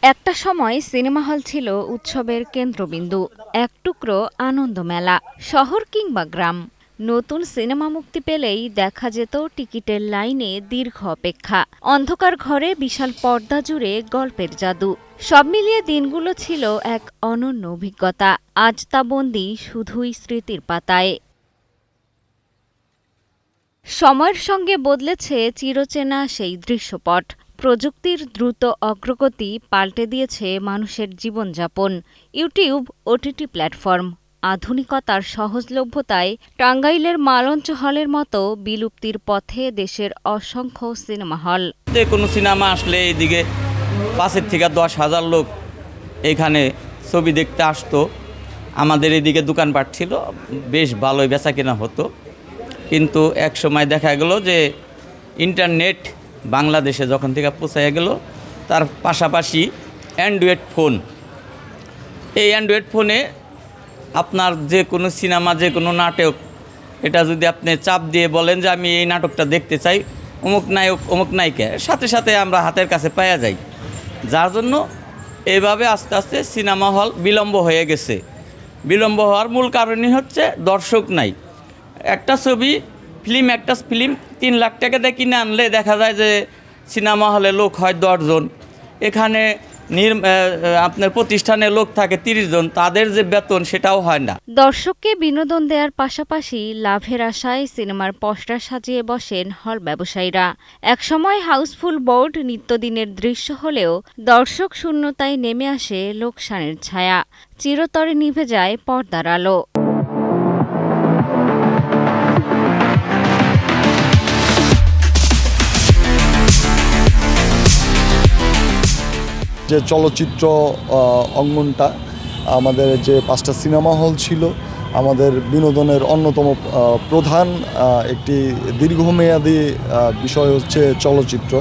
একটা সময় cinema hall ছিল উৎসবের কেন্দ্রবিন্দু, এক টুকরো আনন্দ মেলা। শহর কিংবা গ্রাম, নতুন সিনেমা মুক্তি পেলেই দেখা যেত টিকিটের লাইনে দীর্ঘ অপেক্ষা। অন্ধকার ঘরে বিশাল পর্দা জুড়ে গল্পের জাদু। সব মিলিয়ে দিনগুলো ছিল এক অনন্য অভিজ্ঞতা। আজ তা বন্দী শুধুই স্মৃতির পাতায়। সময়ের সঙ্গে বদলেছে চিরচেনা সেই দৃশ্যপট। প্রযুক্তির দ্রুত অগ্রগতি পাল্টে দিয়েছে মানুষের জীবনযাপন। ইউটিউব, ওটিটি প্ল্যাটফর্ম, আধুনিকতার সহজলভ্যতায় টাঙ্গাইলের মালঞ্চ হলের মতো বিলুপ্তির পথে দেশের অসংখ্য সিনেমা হল। যে কোনো সিনেমা আসলে এইদিকে 5,000 থেকে 10,000 লোক এখানে ছবি দেখতে আসতো। আমাদের এদিকে দোকানপাট ছিল, বেশ ভালোই বেচা কেনা হতো। কিন্তু এক সময় দেখা গেল যে ইন্টারনেট বাংলাদেশে যখন থেকে পৌঁছায় গেল, তার পাশাপাশি অ্যান্ড্রয়েড ফোন, এই অ্যান্ড্রয়েড ফোনে আপনার যে কোনো সিনেমা, যে কোনো নাটক, এটা যদি আপনি চাপ দিয়ে বলেন যে আমি এই নাটকটা দেখতে চাই, অমুক নায়ক অমুক নায়িকা, সাথে সাথে আমরা হাতের কাছে পাওয়া যাই। যার জন্য এইভাবে আস্তে আস্তে সিনেমা হল বিলম্ব হয়ে গেছে। বিলম্ব হওয়ার মূল কারণই হচ্ছে দর্শক নাই। একটা ফিল্ম 3 লাখ টাকা দিয়ে কিনে আনলে দেখা যায় যে সিনেমা হলে লোক হয় 10 জন, এখানে আপনার প্রতিষ্ঠানে লোক থাকে 30 জন, তাদের যে বেতন সেটাও হয় না। দর্শককে বিনোদন দেওয়ার পাশাপাশি লাভের আশায় সিনেমার পোস্টার সাজিয়ে বসেন হল ব্যবসায়ীরা। একসময় হাউসফুল বোর্ড নিত্যদিনের দৃশ্য হলেও দর্শক শূন্যতায় নেমে আসে লোকসানের ছায়া। চিরতরে নিভে যায় পর্দার আলো। যে চলচ্চিত্র অঙ্গনটা, আমাদের যে 5টা সিনেমা হল ছিল, আমাদের বিনোদনের অন্যতম প্রধান একটি দীর্ঘমেয়াদী বিষয় হচ্ছে চলচ্চিত্র।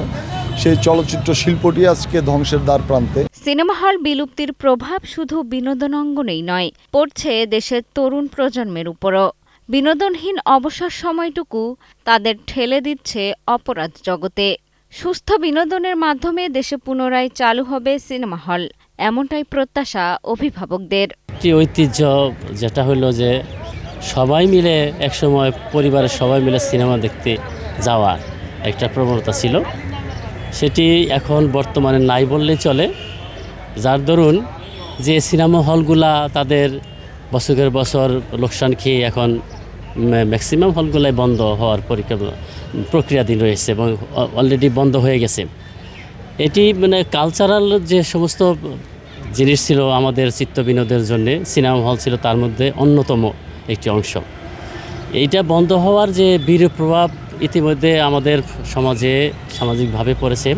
সেই চলচ্চিত্র শিল্পটি আজকে ধ্বংসের দ্বার প্রান্তে। সিনেমা হল বিলুপ্তির প্রভাব শুধু বিনোদন অঙ্গনেই নয়, পড়ছে দেশের তরুণ প্রজন্মের উপরও। বিনোদনহীন অবসর সময়টুকু তাদের ঠেলে দিচ্ছে অপরাধ জগতে। সুস্থ বিনোদনের মাধ্যমে দেশে পুনরায় চালু হবে সিনেমা হল, এমনটাই প্রত্যাশা অভিভাবকদের। একটি ঐতিহ্য যেটা হলো যে সবাই মিলে একসময় পরিবারের সবাই মিলে সিনেমা দেখতে যাওয়ার একটা প্রবণতা ছিল, সেটি এখন বর্তমানে নাই বললেই চলে। যার দরুন যে সিনেমা হলগুলা তাদের বছরের বছর লোকসান খেয়ে এখন ম্যাক্সিমাম হলগুলাই বন্ধ হওয়ার প্রক্রিয়াধীন রয়েছে এবং অলরেডি বন্ধ হয়ে গেছে। এটি কালচারাল যে সমস্ত জিনিস ছিল আমাদের চিত্ত বিনোদের জন্য, সিনেমা হল ছিল তার মধ্যে অন্যতম একটি অংশ। এইটা বন্ধ হওয়ার যে বিরূপ প্রভাব ইতিমধ্যে আমাদের সমাজে সামাজিকভাবে পড়েছে,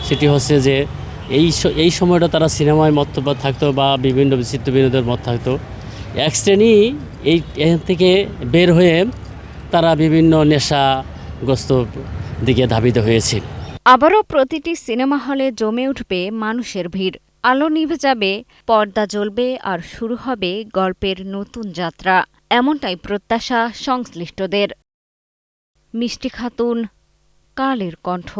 সেটি হচ্ছে যে এই সময়টা তারা সিনেমায় মত্ত থাকতো বা বিভিন্ন চিত্ত বিনোদের মত থাকতো। এক শ্রেণী এখান থেকে বের হয়ে তারা বিভিন্ন নেশাগ্রস্ত দিকে ধাবিত হয়েছে। আবারও প্রতিটি সিনেমা হলে জমে উঠবে মানুষের ভিড়। আলো নিভে যাবে, পর্দা জ্বলবে, আর শুরু হবে গল্পের নতুন যাত্রা, এমনটাই প্রত্যাশা সংশ্লিষ্টদের। মিষ্টি খাতুন, কালের কণ্ঠ।